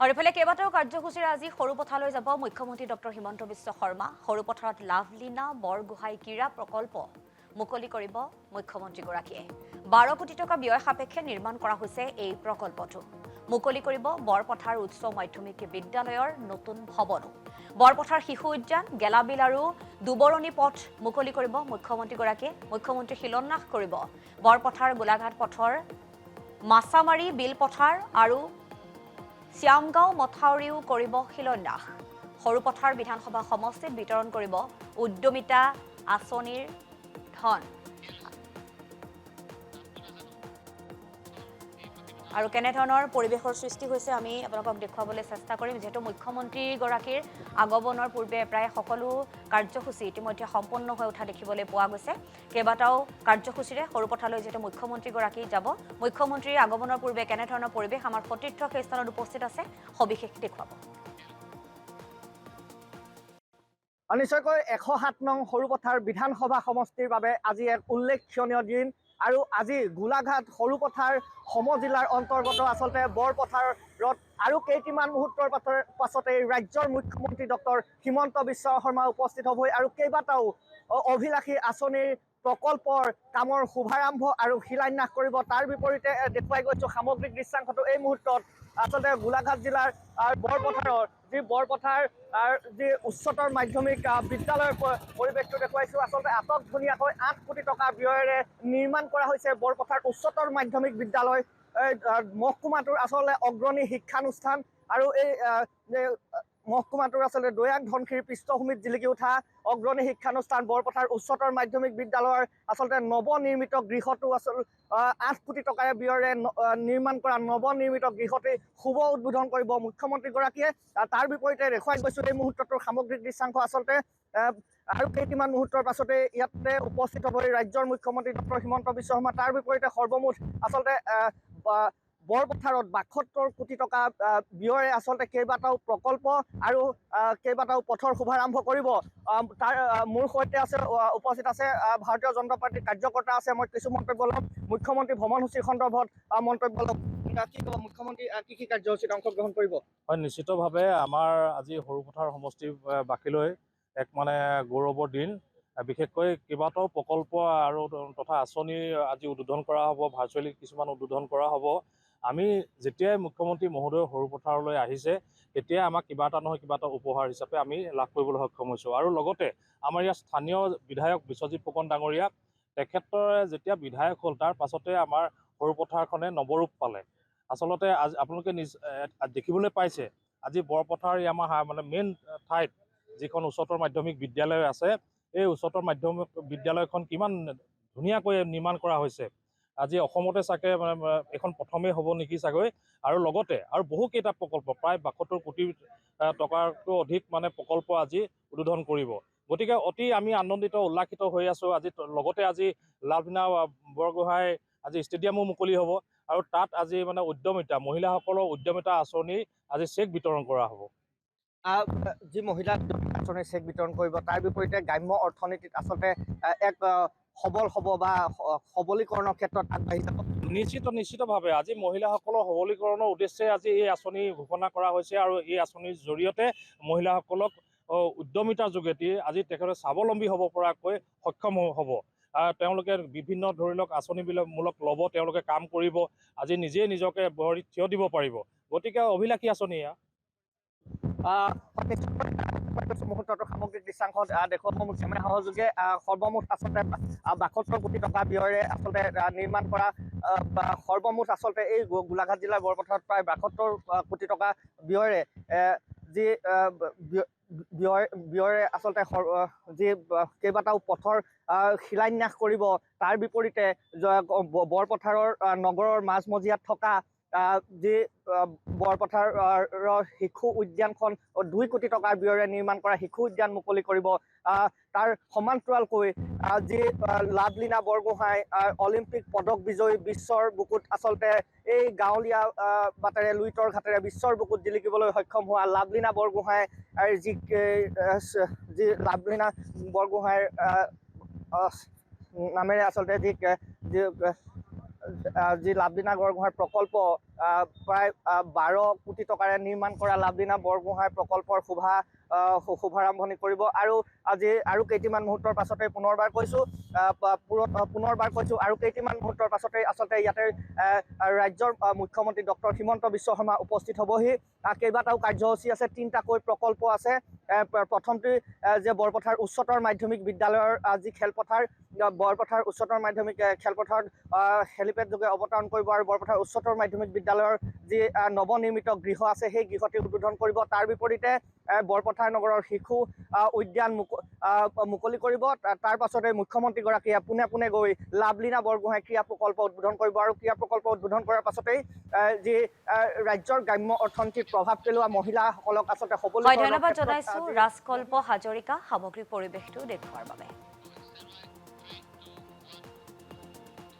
আৰু ইফালে কেইবাটাও কাৰ্যসূচীৰে আজি সৰুপথাৰলৈ যাব মুখ্যমন্ত্ৰী ডক্টৰ হিমন্ত বিশ্ব শৰ্মা। সৰুপথাৰত লাভলীনা বৰগোহাঁই ক্ৰীড়া প্ৰকল্প মুকলি কৰিব মুখ্যমন্ত্ৰীগৰাকীয়ে। 12 কোটি টকা ব্যয় সাপেক্ষে নিৰ্মাণ কৰা হৈছে এই প্ৰকল্পটো। মুকলি কৰিব বৰপথাৰ উচ্চ মাধ্যমিক বিদ্যালয়ৰ নতুন ভৱনো। বৰপথাৰ শিশু উদ্যান, গেলাবিল আৰু দুবৰণী পথ মুকলি কৰিব মুখ্যমন্ত্ৰীগৰাকীয়ে। মুখ্যমন্ত্ৰী শিলান্যাস কৰিব বৰপথাৰ গোলাঘাট পথৰ মাছামাৰী বিল পথাৰ আৰু শ্যামগাঁও মথাউৰিও কৰিব শিলান্যাস। সৰুপথাৰ বিধানসভা সমষ্টিত বিতৰণ কৰিব উদ্যমিতা আঁচনিৰ ধন। আৰু কেনেধৰণৰ পৰিৱেশৰ সৃষ্টি হৈছে আমি আপোনালোকক দেখুৱাবলৈ চেষ্টা কৰিম। যেহেতু মুখ্যমন্ত্ৰীগৰাকীৰ আগমনৰ পূৰ্বে প্ৰায় সকলো কাৰ্যসূচী ইতিমধ্যে সম্পন্ন হৈ উঠা দেখিবলৈ পোৱা গৈছে। কেইবাটাও কাৰ্যসূচীৰে সৰুপথাৰলৈ যিহেতু মুখ্যমন্ত্ৰীগৰাকী যাব, মুখ্যমন্ত্ৰীৰ আগমনৰ পূৰ্বে কেনেধৰণৰ পৰিৱেশ আমাৰ সতীৰ্থ সেই স্থানত উপস্থিত আছে, সবিশেষ দেখুৱাব। নিশ্চয়কৈ 107 নং সৰুপথাৰ বিধানসভা সমষ্টিৰ বাবে আজি এক উল্লেখনীয় দিন। আৰু আজি গোলাঘাট সৰুপথাৰ সমজিলাৰ অন্তৰ্গত আচলতে বৰপথাৰত আৰু কেইটিমান মুহূৰ্তৰ পাছতেই ৰাজ্যৰ মুখ্যমন্ত্ৰী ডক্টৰ হিমন্ত বিশ্ব শৰ্মা উপস্থিত হ'বই আৰু কেইবাটাও অভিলাষী আঁচনিৰ প্ৰকল্পৰ কামৰ শুভাৰম্ভ আৰু শিলান্যাস কৰিব। তাৰ বিপৰীতে দেখুৱাই গৈছোঁ সামগ্ৰিক দৃশ্যাংশটো এই মুহূৰ্তত আচলতে গোলাঘাট জিলাৰ বৰপথাৰৰ বৰপথাৰ যি উচ্চতৰ মাধ্যমিক বিদ্যালয়ৰ পৰিৱেশটো দেখুৱাইছোঁ। আচলতে আটকধুনীয়াকৈ 8 কোটি টকা ব্যয়েৰে নিৰ্মাণ কৰা হৈছে বৰপথাৰ উচ্চতৰ মাধ্যমিক বিদ্যালয়। মহকুমাটোৰ আচলতে অগ্ৰণী শিক্ষানুষ্ঠান আৰু এই মহকুমাটোৰ আচলতে দৈয়াক ধনশিৰি পৃষ্ঠভূমিত জিলিকি উঠা অগ্ৰণী শিক্ষানুষ্ঠান বৰপথাৰ উচ্চতৰ মাধ্যমিক বিদ্যালয়ৰ আচলতে নৱনিৰ্মিত গৃহটো 8 কোটি টকাৰে ব্যয়েৰে নিৰ্মাণ কৰা নৱনিৰ্মিত গৃহটি শুভ উদ্বোধন কৰিব মুখ্যমন্ত্ৰীগৰাকীয়ে। তাৰ বিপৰীতে দেখুৱাই গৈছোঁ এই মুহূৰ্তটোৰ সামগ্ৰিক দৃশ্যাংশ। আচলতে আৰু কেইটিমান মুহূৰ্তৰ পাছতে ইয়াতে উপস্থিত হ'ব ৰাজ্যৰ মুখ্যমন্ত্ৰী ডক্টৰ হিমন্ত বিশ্ব শৰ্মা। তাৰ বিপৰীতে সৰ্বমুঠ আচলতে বৰপথাৰত 72 কোটি টকা ব্যয়েৰে আচলতে কেইবাটাও প্ৰকল্প আৰু কেইবাটাও পথৰ শুভাৰম্ভ কৰিব। তাৰ মোৰ সৈতে উপস্থিত আছে ভাৰতীয় জনতা পাৰ্টীৰ কাৰ্যকৰ্তা আছে। মই কিছু মন্তব্য ল'ম মুখ্যমন্ত্ৰী ভ্ৰমণসূচীৰ সন্দৰ্ভত মন্তব্য ল'ম। কি ক'ব মুখ্যমন্ত্ৰী কি কাৰ্যসূচীত অংশগ্ৰহণ কৰিব? হয়, নিশ্চিতভাৱে আমাৰ আজি সৰুপথাৰ সমষ্টিবাসীলৈ এক গৌৰৱৰ দিন। বিশেষকৈ কেইবাটাও প্ৰকল্প আৰু তথা আঁচনি আজি উদ্বোধন কৰা হ'ব, ভাৰ্চুৱেলি কিছুমান উদ্বোধন কৰা হ'ব। আমি যেতিয়াই মুখ্যমন্ত্ৰী মহোদয় সৰুপথাৰলৈ আহিছে তেতিয়াই আমাক কিবা এটা নহয় কিবা এটা উপহাৰ হিচাপে আমি লাভ কৰিবলৈ সক্ষম হৈছোঁ। আৰু লগতে আমাৰ ইয়াৰ স্থানীয় বিধায়ক বিশ্বজিৎ ফুকন ডাঙৰীয়াক তেখেতৰে যেতিয়া বিধায়ক হ'ল তাৰ পাছতে আমাৰ সৰুপথাৰখনে নৱৰূপ পালে। আচলতে আজি আপোনালোকে দেখিবলৈ পাইছে আজি বৰপথাৰ আমাৰ মেইন ঠাইত যিখন উচ্চতৰ মাধ্যমিক বিদ্যালয় আছে, এই উচ্চতৰ মাধ্যমিক বিদ্যালয়খন কিমান ধুনীয়াকৈ নিৰ্মাণ কৰা হৈছে। আজি অসমতে চাগে এখন প্ৰথমেই হ'ব নেকি চাগৈ। আৰু লগতে আৰু বহুকেইটা প্ৰকল্প প্ৰায় 72 কোটি টকাতকৈ অধিক প্ৰকল্প আজি উদ্বোধন কৰিব। গতিকে অতি আমি আনন্দিত উল্লাসিত হৈ আছোঁ। লগতে আজি লাভলীনা বৰগোহাঁই আজি ষ্টেডিয়ামো মুকলি হ'ব আৰু তাত আজি উদ্যমিতা মহিলাসকলৰ উদ্যমিতা আঁচনি আজি চেক বিতৰণ কৰা হ'ব। যি মহিলা আঁচনিৰ চেক বিতৰণ কৰিব তাৰ বিপৰীতে গ্ৰাম্য অৰ্থনীতিত আচলতে এক সবল হ'ব বা সবলীকৰণৰ ক্ষেত্ৰত আগবাঢ়ি যাব। নিশ্চিতভাৱে আজি মহিলাসকলৰ সবলীকৰণৰ উদ্দেশ্যে আজি এই আঁচনি ঘোষণা কৰা হৈছে আৰু এই আঁচনিৰ জৰিয়তে মহিলাসকলক উদ্যমিতাৰ যোগেদি আজি তেখেতে স্বাৱলম্বী হ'ব পৰাকৈ সক্ষম হ'ব। তেওঁলোকে বিভিন্ন ধৰি লওক আঁচনিমূলক ল'ব, তেওঁলোকে কাম কৰিব, আজি নিজে নিজকে ভৰিত থিয় দিব পাৰিব। গতিকে অভিলাষী আঁচনি এয়া। মুহূৰ্তটোৰ সামগ্ৰিক দৃশ্যাংশ দেখুৱাব মোৰ কেমেৰা সহযোগে সৰ্বমুঠ আচলতে 72 কোটি টকা ব্যয়েৰে আচলতে নিৰ্মাণ কৰা সৰ্বমুঠ আচলতে এই গোলাঘাট জিলাৰ বৰপথাৰত প্ৰায় 72 কোটি টকা ব্যয়েৰে যি ব্যয়েৰে আচলতে যি কেইবাটাও পথৰ শিলান্যাস কৰিব। তাৰ বিপৰীতে বৰপথাৰৰ নগৰৰ মাজমজিয়াত থকা যি বৰপথাৰৰ শিশু উদ্যানখন 2 কোটি টকাৰ ব্যয়েৰে নিৰ্মাণ কৰা শিশু উদ্যান মুকলি কৰিব। তাৰ সমান্তৰালকৈ যি লাভলীনা বৰগোহাঁই অলিম্পিক পদক বিজয়ী বিশ্বৰ বুকুত আচলতে এই গাঁৱলীয়া বাটেৰে লুইতৰ ঘাটেৰে বিশ্বৰ বুকুত জিলিকিবলৈ সক্ষম হোৱা লাভলীনা বৰগোহাঁই যি লাভলীনা বৰগোহাঁইৰ নামেৰে আচলতে যি লাভলীনা বৰগোহাঁইৰ প্ৰকল্প প্ৰায় 12 কোটি টকাৰে নিৰ্মাণ কৰা লাভলীনা বৰগোহাঁই প্ৰকল্পৰ শুভাৰম্ভণি কৰিব আৰু আজি আৰু কেইটিমান মুহূৰ্তৰ পাছতে পুনৰবাৰ কৈছোঁ আৰু কেইটিমান মুহূৰ্তৰ পাছতে আচলতে ইয়াতে ৰাজ্যৰ মুখ্যমন্ত্ৰী ডক্টৰ হিমন্ত বিশ্ব শৰ্মা উপস্থিত হ'বহি কেইবাটাও কাৰ্যসূচী আছে 3টাকৈ প্ৰকল্প আছে প্ৰথমটো যে বৰপথাৰ উচ্চতৰ মাধ্যমিক বিদ্যালয়ৰ যি খেলপথাৰ বৰপথাৰ উচ্চতৰ মাধ্যমিক খেলপথাৰত হেলিপেড যোগে অৱতৰণ কৰিব আৰু বৰপথাৰ উচ্চতৰ মাধ্যমিক বিদ্যালয়ৰ যি নৱনিৰ্মিত গৃহ আছে সেই গৃহটি উদ্বোধন কৰিব তাৰ বিপৰীতে বৰপথাৰ নগৰৰ শিশু উদ্যান মুকলি কৰিব তাৰ পাছতে মুখ্যমন্ত্ৰীগৰাকীয়ে পোনে পোনে গৈ লাভলীনা বৰগোহাঁই ক্ৰীড়া প্ৰকল্প উদ্বোধন কৰিব আৰু ক্ৰীড়া প্ৰকল্প উদ্বোধন কৰাৰ পাছতেই যি ৰাজ্যৰ গ্ৰাম্য অৰ্থনীতিত প্ৰভাৱ পেলোৱা মহিলাসকলক আচলতে ধন্যবাদ জনাইছো ৰাজকল্প হাজৰিকা সামগ্ৰিক পৰিৱেশটো দেখুওৱাৰ বাবে